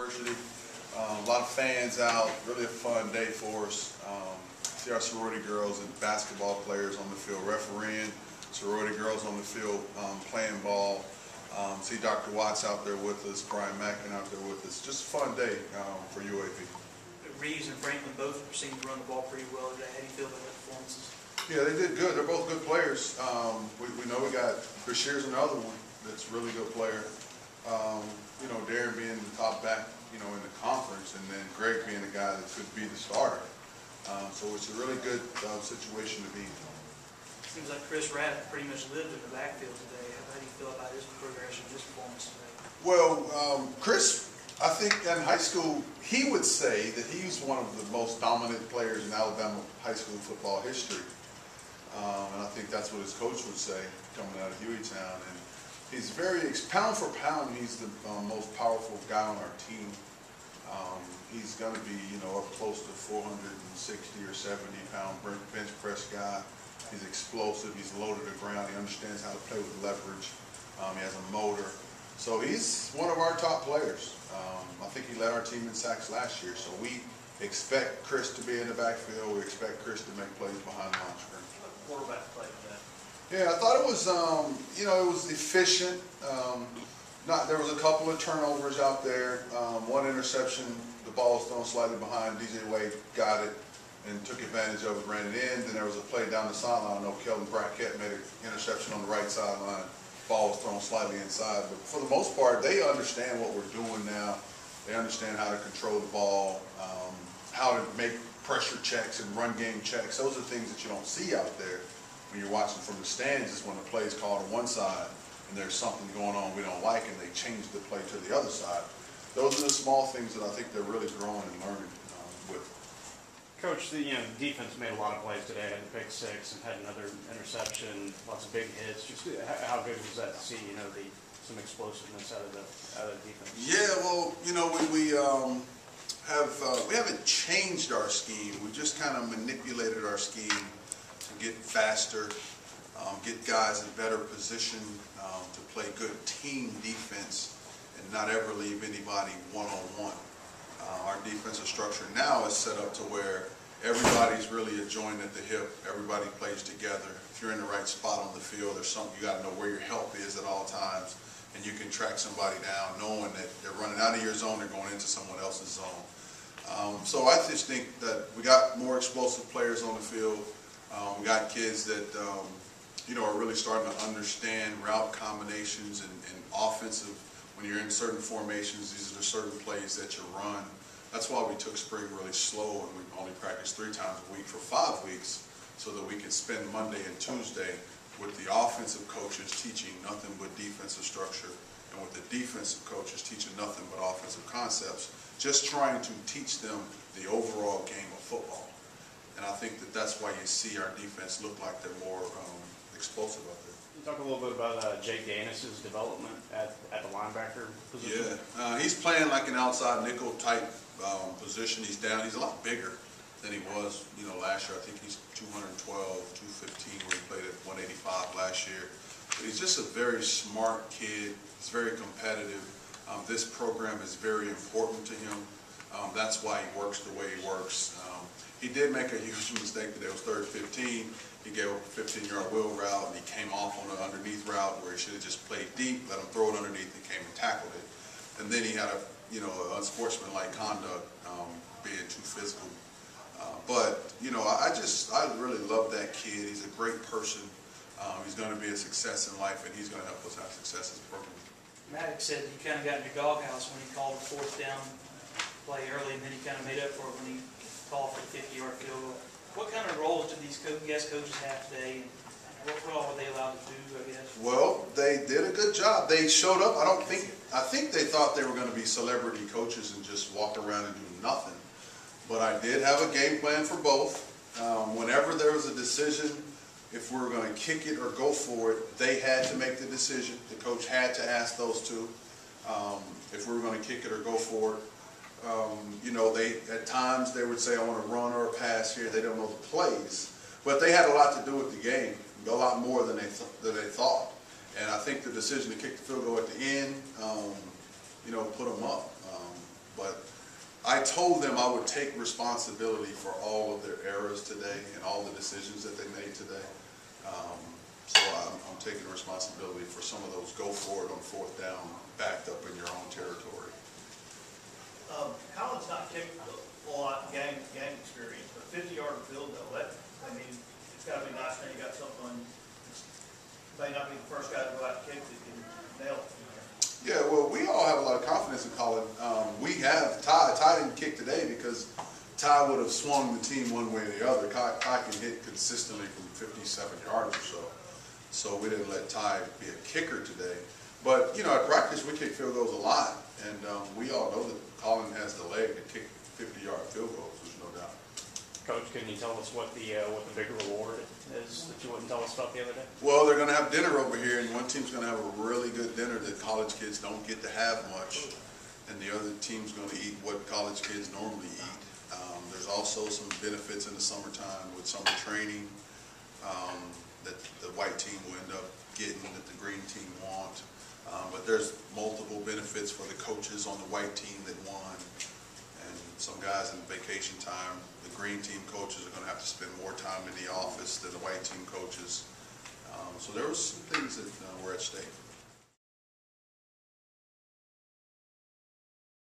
University. A lot of fans out, really a fun day for us. See our sorority girls and basketball players on the field refereeing, sorority girls on the field playing ball. See Dr. Watts out there with us, Brian Mackin out there with us. Just a fun day for UAB. Reeves and Franklin both seem to run the ball pretty well today. How do you feel about their performances? Yeah, they did good. They're both good players. We know we got Bashir's another one that's a really good player. You know, Darren being the top back, you know, in the conference, and then Greg being the guy that could be the starter. So it's a really good situation to be in. Seems like Chris Rapp pretty much lived in the backfield today. How do you feel about his progression, his performance today? Well, Chris, I think in high school, he would say that he's one of the most dominant players in Alabama high school football history. And I think that's what his coach would say coming out of Hueytown. And he's pound for pound, he's the most powerful guy on our team. He's going to be, you know, up close to 460 or 70 pound bench press guy. He's explosive. He's low to the ground. He understands how to play with leverage. He has a motor. So he's one of our top players. I think he led our team in sacks last year. So we expect Chris to be in the backfield. We expect Chris to make plays behind the line screen. Quarterback play today. Yeah, I thought it was, you know, it was efficient. There was a couple of turnovers out there. One interception, the ball was thrown slightly behind. DJ Wade got it and took advantage of it, ran it in. Then there was a play down the sideline. I know Kelvin Brackett made an interception on the right sideline. Ball was thrown slightly inside. But for the most part, they understand what we're doing now. They understand how to control the ball, how to make pressure checks and run game checks. Those are things that you don't see out there when you're watching from the stands. Is when the play is called on one side and there's something going on we don't like, and they change the play to the other side. Those are the small things that I think they're really growing and learning with. Coach, the defense made a lot of plays today. Had the pick six and had another interception, lots of big hits. Just how good was that to see? You know, some explosiveness out of the defense. Yeah, well, you know, we haven't changed our scheme. We just kind of manipulated our scheme to get faster, get guys in better position to play good team defense, and not ever leave anybody one-on-one. Our defensive structure now is set up to where everybody's really a joint at the hip. Everybody plays together. If you're in the right spot on the field, there's something you got to know where your help is at all times, and you can track somebody down, knowing that they're running out of your zone, they're going into someone else's zone. So I just think that we got more explosive players on the field. We got kids that you know, are really starting to understand route combinations and offensive. When you're in certain formations, these are the certain plays that you run. That's why we took spring really slow, and we only practiced 3 times a week for 5 weeks, so that we could spend Monday and Tuesday with the offensive coaches teaching nothing but defensive structure, and with the defensive coaches teaching nothing but offensive concepts, just trying to teach them the overall game of football. And I think that that's why you see our defense look like they're more explosive out there. Can you talk a little bit about Jake Danis's development at the linebacker position? Yeah, he's playing like an outside nickel type position. He's down. He's a lot bigger than he was, you know, last year. I think he's 212, 215, where he played at 185 last year. But he's just a very smart kid. He's very competitive. This program is very important to him. That's why he works the way he works. He did make a huge mistake today. It was 3rd and 15. He gave up a 15-yard wheel route, and he came off on an underneath route where he should have just played deep, let him throw it underneath, and came and tackled it. And then he had a, you know, unsportsmanlike conduct, being too physical. But you know, I really love that kid. He's a great person. He's going to be a success in life, and he's going to help us have success as a program. Maddox said you kind of got in your doghouse when he called the 4th down play early, and then he kind of made up for it when he called for the 50-yard field goal. What kind of roles did these guest coaches have today, and what all were they allowed to do, I guess? Well, they did a good job. They showed up. I think they thought they were going to be celebrity coaches and just walk around and do nothing. But I did have a game plan for both. Whenever there was a decision, if we were going to kick it or go for it, they had to make the decision. The coach had to ask those two if we were going to kick it or go for it. You know, at times they would say, I want to run or a pass here. They don't know the plays. But they had a lot to do with the game, a lot more than they thought. And I think the decision to kick the field goal at the end, you know, put them up. But I told them I would take responsibility for all of their errors today and all the decisions that they made today. So I'm taking responsibility for some of those go for it on fourth down, backed up in your own territory. Colin's not kicked a lot game experience, but 50-yard field goal, I mean, it's got to be nice when you got someone may not be the first guy to go out and kick that can nail it. Yeah, well, we all have a lot of confidence in Colin. We have Ty. Ty didn't kick today because Ty would have swung the team one way or the other. Ty can hit consistently from 57 yards or so. So we didn't let Ty be a kicker today. But, you know, at practice we kick field goals a lot. And we all know that Colin has the leg to kick 50-yard field goals, there's no doubt. Coach, can you tell us what the big reward is that you wouldn't tell us about the other day? Well, they're going to have dinner over here, and one team's going to have a really good dinner that college kids don't get to have much. And the other team's going to eat what college kids normally eat. There's also some benefits in the summertime with summer training that the white team will end up getting that the green team won't. But there's multiple benefits for the coaches on the white team that won. And some guys in vacation time, the green team coaches are going to have to spend more time in the office than the white team coaches. So there was some things that were at stake.